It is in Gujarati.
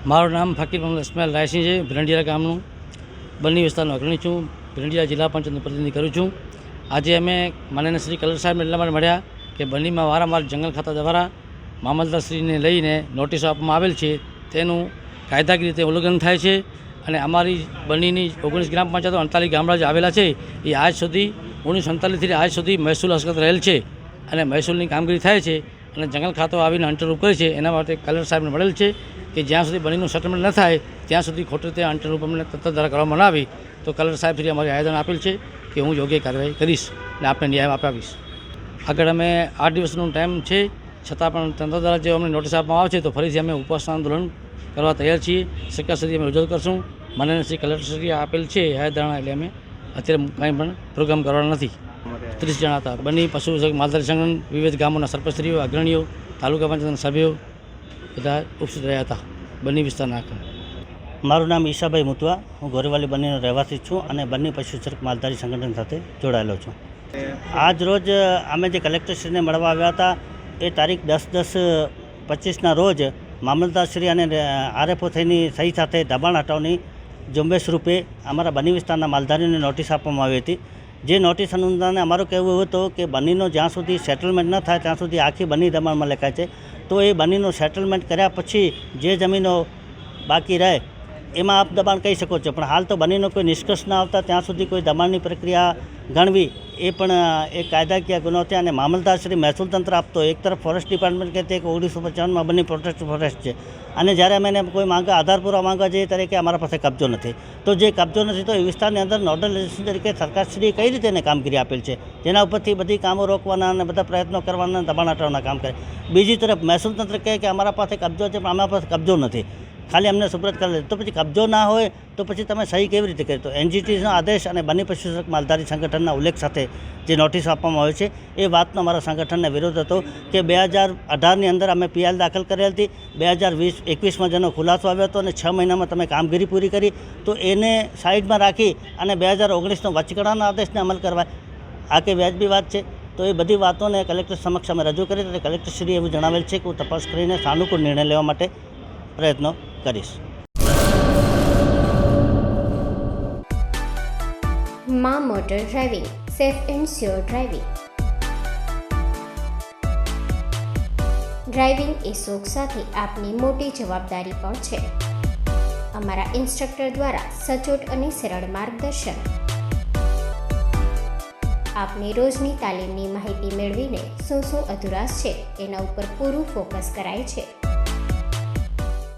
મારું નામ ફકીર મોહમ્મદ ઇસ્માઇલ રાયસિંહ છે. ભીલંડિયા ગામનું બન્ની વિસ્તારનો અગ્રણી છું. ભીલંડિયા જિલ્લા પંચાયતનું પ્રતિનિધિ કરું છું. આજે અમે માનનીય શ્રી કલેક્ટર સાહેબને એટલા માટે મળ્યા કે બન્નીમાં વારંવાર જંગલ ખાતા દ્વારા મામલતદારશ્રીને લઈને નોટિસો આપવામાં આવેલ છે, તેનું કાયદાકીય રીતે ઉલ્લંઘન થાય છે અને અમારી બન્નીની 19 ગ્રામ પંચાયતો 48 ગામડા જે આવેલા છે એ આજ સુધી 1947થી આજ સુધી મહેસૂલ હસ્તગત રહેલ છે અને મહેસૂલની કામગીરી થાય છે અને જંગલ ખાતો આવીને અંટરરૂપ કરે છે. એના માટે કલેક્ટર સાહેબને મળેલ છે કે જ્યાં સુધી બન્નીનું સેટલમેન્ટ ન થાય ત્યાં સુધી ખોટી રીતે અંટરરૂપ અમને તત્વ દ્વારા કરવામાં ન આવી તો કલેક્ટર સાહેબ સુધી અમારે આવેદન આપેલ છે કે હું યોગ્ય કાર્યવાહી કરીશ અને આપને ન્યાય અપાવીશ. આગળ અમે 8 દિવસનો ટાઈમ છે, છતાં પણ તંત્ર દ્વારા જો અમને નોટિસ આપવામાં આવે છે તો ફરીથી અમે ઉપવાસ આંદોલન કરવા તૈયાર છીએ. સરકાર સુધી અમે રજૂઆત કરશું. માનનીય શ્રી કલેક્ટરશ્રીએ આપેલ છે હયાતધારણા, એટલે અમે અત્યારે કંઈ પણ પ્રોગ્રામ કરવાના નથી. 30 જણા હતા. બન્ની પશુ માલધારી સંગઠન, વિવિધ ગામોના સરપંચશ્રીઓ, અગ્રણીઓ, તાલુકા પંચાયતના સભ્યો બધા ઉપસ્થિત રહ્યા હતા બન્ની વિસ્તારના. મારું નામ ઈશાભાઈ મુતવા, હું ગોરેવાલી બન્નીનો રહેવાસી છું અને બન્ની પશુચરક માલધારી સંગઠન સાથે જોડાયેલો છું. આજ રોજ અમે જે કલેક્ટરશ્રીને મળવા આવ્યા હતા એ તારીખ 10/10/25ના રોજ મામલતદારશ્રી અને આરએફઓ થઈની સહી સાથે દબાણ હટાવની ઝુંબેશ રૂપે અમારા બન્ની વિસ્તારના માલધારીઓને નોટિસ આપવામાં આવી હતી. જે નોટિસ અનુસાર અમારું કહેવું એવું હતું કે બન્નીનો જ્યાં સુધી સેટલમેન્ટ ન થાય ત્યાં સુધી આખી બન્ની દબાણમાં લખાય છે. તો એ બન્નીનું સેટલમેન્ટ કર્યા પછી જે જમીનો બાકી રહે એમાં આપ દબાણ કહી શકો છો, પણ હાલ તો બન્નીનો કોઈ નિષ્કર્ષ ન આવતા ત્યાં સુધી કોઈ દબાણની પ્રક્રિયા ગણવી એ પણ એક કાયદાકીય ગુનો છે અને મામલતદારશ્રી મહેસૂલ તંત્ર આપતો. એક તરફ ફોરેસ્ટ ડિપાર્ટમેન્ટ કહેते કે 1955માં બન્ની પ્રોટેક્ટેડ ફોરેસ્ટ છે અને જ્યારે અમે એને કોઈ માંગા આધાર પુરાવા માંગવા જઈએ ત્યારે કે અમારા પાસે કબજો નથી. તો જે કબજો નથી તો એ વિસ્તારની અંદર નોડલ એજન્સી તરીકે સરકારશ્રીએ કઈ રીતે એને કામગીરી આપેલ છે, જેના ઉપરથી બધી કામો રોકવાના અને બધા પ્રયત્નો કરવાના, દબાણ હટાવવાના કામ કરે. બીજી તરફ મહેસૂલ તંત્ર કહે કે અમારા પાસે કબજો છે પણ અમારા પાસે કબજો નથી, ખાલી અમને સુપ્રત કરે. તો પછી કબજો ના હોય તો પછી તમે સહી કેવી રીતે કરી? તો એનજીટીનો આદેશ અને બન્ની પશુચરક માલધારી સંગઠનના ઉલ્લેખ સાથે જે નોટિસ આપવામાં આવે છે એ વાતનો અમારા સંગઠનને વિરોધ હતો કે 2018ની અંદર અમે પીએલ દાખલ કરેલ હતી. 2021માં જેનો ખુલાસો આવ્યો હતો અને 6 મહિનામાં તમે કામગીરી પૂરી કરી, તો એને સાઈડમાં રાખી અને 2019નો વચગાળાના આદેશને અમલ કરવા આ કે વ્યાજબી વાત છે? તો એ બધી વાતોને કલેક્ટર સમક્ષ અમે રજૂ કરી અને કલેક્ટરશ્રીએ એવું જણાવેલ છે કે હું તપાસ કરીને સાનુકૂળ નિર્ણય લેવા માટે પ્રયત્નો કરીશ. માં motor driving, safe and sure driving. Driving એ શોખ સાથે આપની મોટી જવાબદારી પણ છે. અમારા ઇન્સ્ટ્રક્ટર દ્વારા સચોટ અને સરળ માર્ગદર્શન. આપની રોજની તાલીમની માહિતી મેળવીને શું અધુરાશ છે એના ઉપર પૂરું ફોકસ કરાય છે.